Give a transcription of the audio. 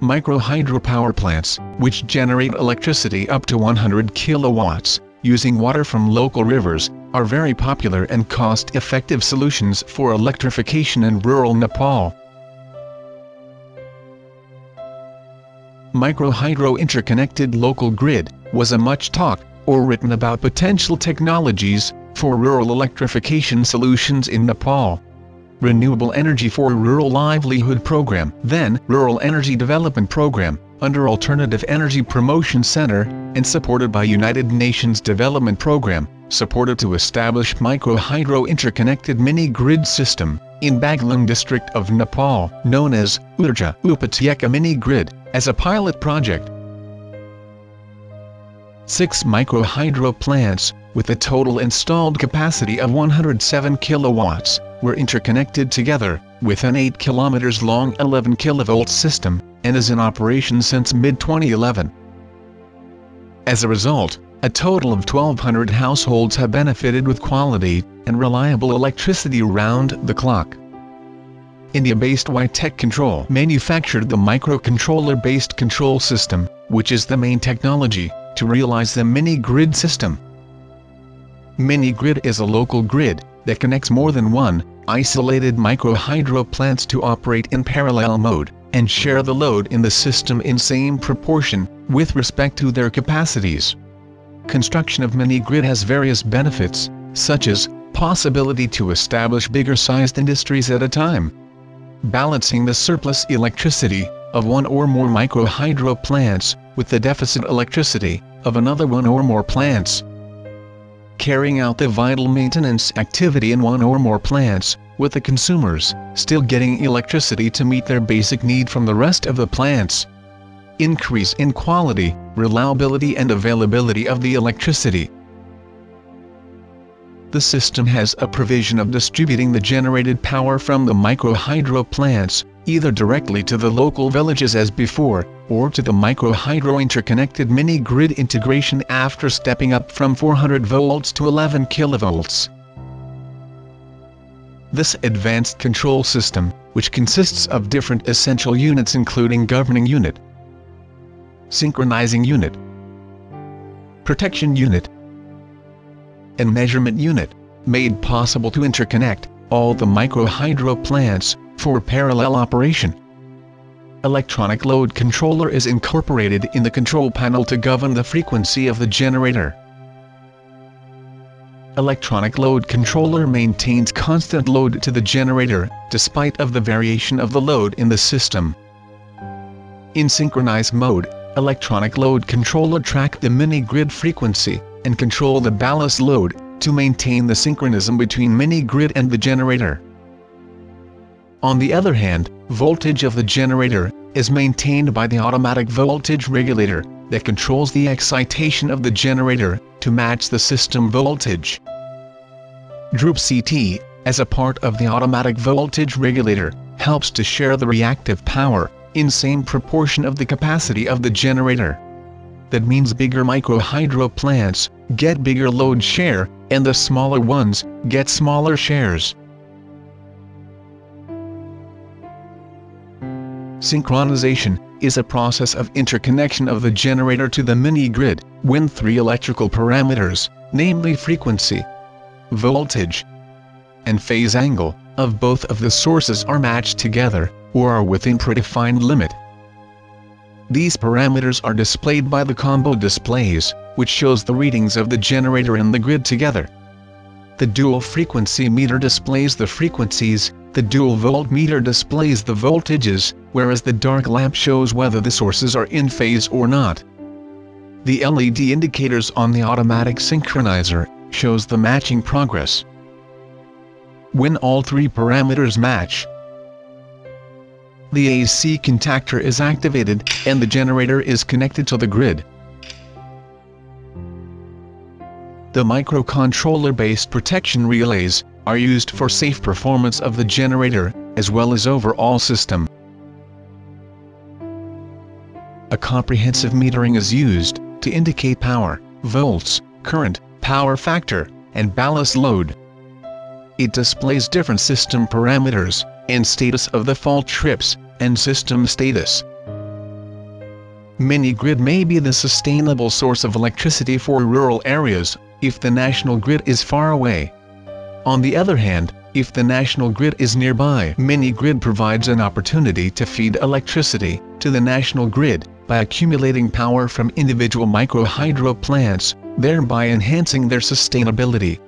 Microhydro power plants, which generate electricity up to 100 kilowatts, using water from local rivers, are very popular and cost-effective solutions for electrification in rural Nepal. Microhydro interconnected local grid was a much talked or written about potential technologies for rural electrification solutions in Nepal. Renewable Energy for Rural Livelihood Program, then Rural Energy Development Program, under Alternative Energy Promotion Center, and supported by United Nations Development Program, supported to establish Microhydro interconnected mini-grid system in Bagalung district of Nepal, known as URJA UPATYAKA mini-grid, as a pilot project. 6 microhydro plants, with a total installed capacity of 107 kilowatts, were interconnected together, with an 8 km long 11 kV system, and is in operation since mid-2011. As a result, a total of 1,200 households have benefited with quality and reliable electricity round the clock. India-based UPATYAKA Control manufactured the microcontroller-based control system, which is the main technology to realize the mini-grid system. Mini-grid is a local grid that connects more than one isolated microhydro plants to operate in parallel mode and share the load in the system in same proportion with respect to their capacities. Construction of mini-grid has various benefits, such as possibility to establish bigger-sized industries at a time, balancing the surplus electricity of one or more microhydro plants with the deficit electricity of another one or more plants, carrying out the vital maintenance activity in one or more plants, with the consumers still getting electricity to meet their basic need from the rest of the plants. Increase in quality, reliability and availability of the electricity. The system has a provision of distributing the generated power from the microhydro plants, either directly to the local villages as before, or to the microhydro interconnected mini-grid integration after stepping up from 400 volts to 11 kilovolts. This advanced control system, which consists of different essential units including governing unit, synchronizing unit, protection unit, and measurement unit, made possible to interconnect all the microhydro plants for parallel operation. Electronic load controller is incorporated in the control panel to govern the frequency of the generator. Electronic load controller maintains constant load to the generator, despite of the variation of the load in the system. In synchronized mode, electronic load controller track the mini-grid frequency and control the ballast load to maintain the synchronism between mini-grid and the generator. On the other hand, voltage of the generator is maintained by the automatic voltage regulator that controls the excitation of the generator to match the system voltage. Droop CT, as a part of the automatic voltage regulator, helps to share the reactive power in same proportion of the capacity of the generator. That means bigger microhydro plants get bigger load share, and the smaller ones get smaller shares. Synchronization is a process of interconnection of the generator to the mini-grid when 3 electrical parameters, namely frequency, voltage, and phase angle, of both of the sources are matched together, or are within predefined limit. These parameters are displayed by the combo displays, which shows the readings of the generator and the grid together. The dual frequency meter displays the frequencies, the dual voltmeter displays the voltages, whereas the dark lamp shows whether the sources are in phase or not. The LED indicators on the automatic synchronizer shows the matching progress. When all 3 parameters match, the AC contactor is activated and the generator is connected to the grid. The microcontroller-based protection relays are used for safe performance of the generator, as well as overall system. A comprehensive metering is used to indicate power, volts, current, power factor, and ballast load. It displays different system parameters and status of the fault trips and system status. Mini-grid may be the sustainable source of electricity for rural areas, if the national grid is far away. On the other hand, if the national grid is nearby, mini-grid provides an opportunity to feed electricity to the national grid by accumulating power from individual microhydro plants, thereby enhancing their sustainability.